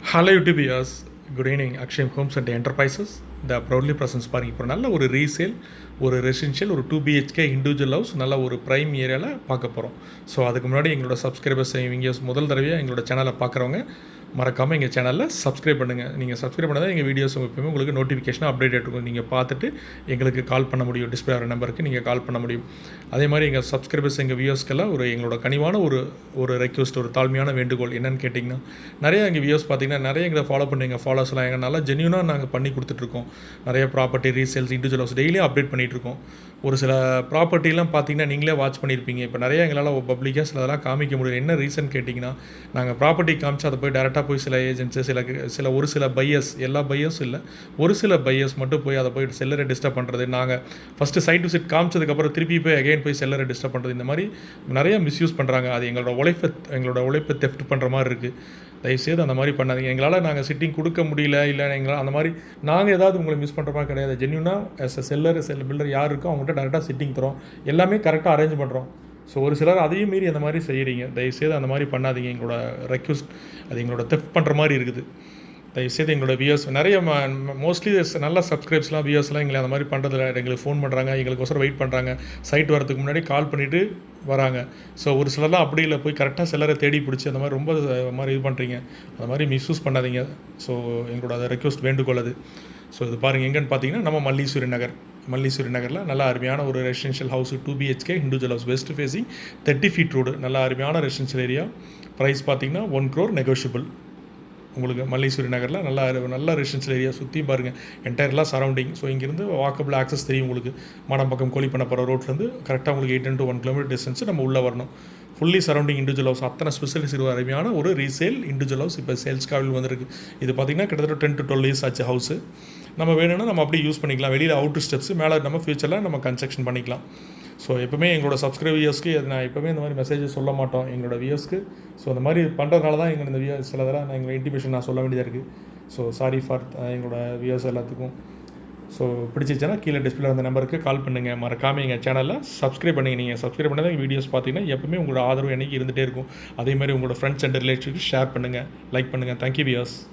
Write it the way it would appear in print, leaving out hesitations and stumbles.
Hello YouTube viewers, good evening. Akshay Homes and Enterprises, the proudly presents பாருங்க இப்போ நல்ல ஒரு ரீசேல், ஒரு ரெசிடென்ஷியல், ஒரு 2 BHK இண்டிவிஜுவல் ஹவுஸ் நல்ல ஒரு ப்ரைம் ஏரியாவில் பார்க்க போகிறோம். ஸோ அதுக்கு முன்னாடி எங்களோட சப்ஸ்கிரைபர்ஸ் இவங்க முதல் தடவையாக எங்களோட சேனலை பார்க்குறவங்க மறக்காமல் எங்கள் சேனலில் சப்ஸ்கிரைப் பண்ணுங்கள். நீங்கள் சப்ஸ்கிரைப் பண்ணால் எங்கள் வீடியோஸ் எப்பவுமே உங்களுக்கு நோட்டிஃபிகேஷன் அப்டேட் இருக்கும். நீங்கள் பார்த்துட்டு எங்களுக்கு கால் பண்ண முடியும். டிஸ்பிளே ஆகிற நம்பருக்கு நீங்கள் கால் பண்ண முடியும். அதே மாதிரி எங்கள் சப்ஸ்கிரைபர்ஸ் எங்கள் வியூவர்ஸ்க்கெல்லாம் எங்களோட கனிவான ஒரு ரெக்வஸ்ட், ஒரு தாழ்மையான வேண்டுகோள் என்னென்னு கேட்டிங்கன்னா, நிறைய எங்கள் வியூவர்ஸ் பார்த்திங்கன்னா நிறைய எங்களை ஃபாலோ பண்ணுங்க. ஃபாலோஸ்லாம் எங்கள் நல்லா ஜென்யூனாக நாங்கள் பண்ணி கொடுத்துட்ருக்கோம். நிறைய ப்ராப்பர்ட்டி ரீசேல்ஸ், இண்டிவிஜுவல் ஹவுஸ் டெய்லியும் அப்டேட் பண்ணிகிட்ருக்கோம். ஒரு சில ப்ராப்பர்ட்டிலாம் பார்த்திங்கன்னா நீங்களே வாட்ச் பண்ணியிருப்பீங்க. இப்போ நிறைய எங்களால் பப்ளிக்காக சிலதெல்லாம் காமிக்க முடியும். என்ன ரீசன் கேட்டிங்கன்னா, நாங்கள் ப்ராப்பர்ட்டி காமிச்சு அதை போய் டேரெக்டாக போய் சில ஏஜென்ட்ஸு ஒரு சில பையர்ஸ், எல்லா பையர்ஸும் இல்லை, ஒரு சில பையர்ஸ் மட்டும் போய் அதை போய் செல்லரை டிஸ்டர்ப் பண்ணுறது, நாங்கள் ஃபஸ்ட்டு சைட் டு சைட் காமிச்சதுக்கப்புறம் திருப்பி போய் அகைன் போய் செல்லரை டிஸ்டர்ப் பண்ணுறது, இந்த மாதிரி நிறைய மிஸ்யூஸ் பண்ணுறாங்க. அது எங்களோட உழைப்பை தெஃப்ட் பண்ணுற மாதிரி இருக்குது. தயவுசெய்து அந்த மாதிரி பண்ணாதீங்க. எங்களால் நாங்கள் சிட்டிங் கொடுக்க முடியல, இல்லை எங்களால் அந்த மாதிரி நாங்கள் ஏதாவது உங்களை மிஸ் பண்ணுற மாதிரி கிடையாது. ஜென்யூனாக பில்டர் யார் இருக்கோ அவங்கள்ட்ட டேரெக்டாக சிட்டிங் தரோம், எல்லாமே கரெக்டாக அரேஞ்ச் பண்ணுறோம். ஸோ ஒரு சிலர் அதையும் மீறி அந்த மாதிரி செய்கிறீங்க. தயவுசெய்து அந்த மாதிரி பண்ணாதீங்க. எங்களோட ரெக்வஸ்ட், அது எங்களோட தெஃப்ட் பண்ணுற மாதிரி இருக்குது. தயவுசெய்து எங்களோட வியூவர்ஸ் நிறைய மோஸ்ட்லி நல்ல சப்ஸ்கிரைப்ஸ்லாம் வியூவர்ஸ்லாம் எங்களை அந்த மாதிரி பண்ணுறதில்ல. எங்களுக்கு ஃபோன் பண்ணுறாங்க, எங்களுக்கோசரம் வெயிட் பண்ணுறாங்க, சைட் வரதுக்கு முன்னாடி கால் பண்ணிவிட்டு வராங்க. ஸோ ஒரு சிலர்லாம் அப்படி இல்லை, போய் கரெக்டாக செல்லரை தேடி பிடிச்சி அந்த மாதிரி ரொம்ப மாதிரி இது பண்ணுறீங்க. அந்த மாதிரி மிஸ்யூஸ் பண்ணாதீங்க. ஸோ எங்களோட அதை ரெக்வஸ்ட் வேண்டுகோள் அது. ஸோ இது பாருங்கள், எங்கன்னு பார்த்தீங்கன்னா நம்ம மல்லீஸ்வரி நகரில் நல்ல அருமையான ஒரு residential house, 2 BHK individual house, west facing, 30 feet road, நல்ல அருமையான ரெசிடென்ஷியல் ஏரியா. ப்ரைஸ் பார்த்தீங்கன்னா 1 crore நெகோஷியபிள். உங்களுக்கு மல்லீஸ்வரி நகரில் நல்ல ரெசிடென்ஷியல் ஏரியா. சுற்றி பாருங்கள், என்டையர்லாம் சரௌண்டிங். ஸோ இங்கேருந்து வாக்கபிள் ஆக்சஸ் தெரியும் உங்களுக்கு. மானம்பக்கம் கோழிப்பண்ண போகிற ரோட்லேருந்து கரெக்டாக உங்களுக்கு 8 to 1 kilometer டிஸ்டன்ஸ் நம்ம உள்ளே வரணும். ஃபுல்லி சரௌண்டிங் இண்டிவிஜுவல் ஹவுஸ், அத்தனை ஸ்பெஷலிஸ்ட் இருக்க அருமையான ஒரு ரீசேல் இண்டிவிஜுவல் ஹவுஸ் இப்போ சேல்ஸ்க்காக வந்திருக்கு. இது பார்த்திங்கன்னா கிட்டத்தட்ட 10 to 12 years ஆச்சு ஹவுஸு. நம்ம வேணும்னா நம்ம அப்படியே யூஸ் பண்ணிக்கலாம். வெளியில் அவுட்ரு ஸ்டெப்ஸ், மேலே நம்ம ஃபியூச்சரில் நம்ம கன்ஸ்ட்ரக்ஷன் பண்ணிக்கலாம். ஸோ எப்போவுமே எங்களோட சப்ஸ்கிரைப் வியூவர்ஸ்க்கு நான் எப்போவுமே இந்த மாதிரி மெசேஜ் சொல்ல மாட்டோம் எங்களோட வியூவர்ஸ்க்கு. ஸோ அந்த மாதிரி பண்ணுறதுனால தான் எங்கள் இந்த வியூவர்ஸ் சிலதெல்லாம் நான் எங்கள் இன்டிமேஷன் நான் சொல்ல வேண்டியதாக இருக்குது. ஸோ சாரி ஃபார் எங்களோட வியூவர்ஸ் எல்லாத்துக்கும். ஸோ பிடிச்சிச்சுன்னா கீழே டிஸ்பிளே அந்த நம்பருக்கு கால் பண்ணுங்கள். மறக்காமல் எங்கள் சேனலில் சப்ஸ்கிரைப் பண்ணுங்கள். நீங்கள் சப்ஸ்கிரைப் பண்ணால் எங்கள் வீடியோஸ் பார்த்தீங்கன்னா எப்பவுமே உங்களோட ஆதரவு எனக்கு இருந்துகிட்டே இருக்கும். அதே மாதிரி உங்களோட ஃப்ரெண்ட்ஸ் அண்ட் ரிலேட்டிவ்ஸ்க்கு ஷேர் பண்ணுங்கள், லைக் பண்ணுங்கள். Thank you viewers.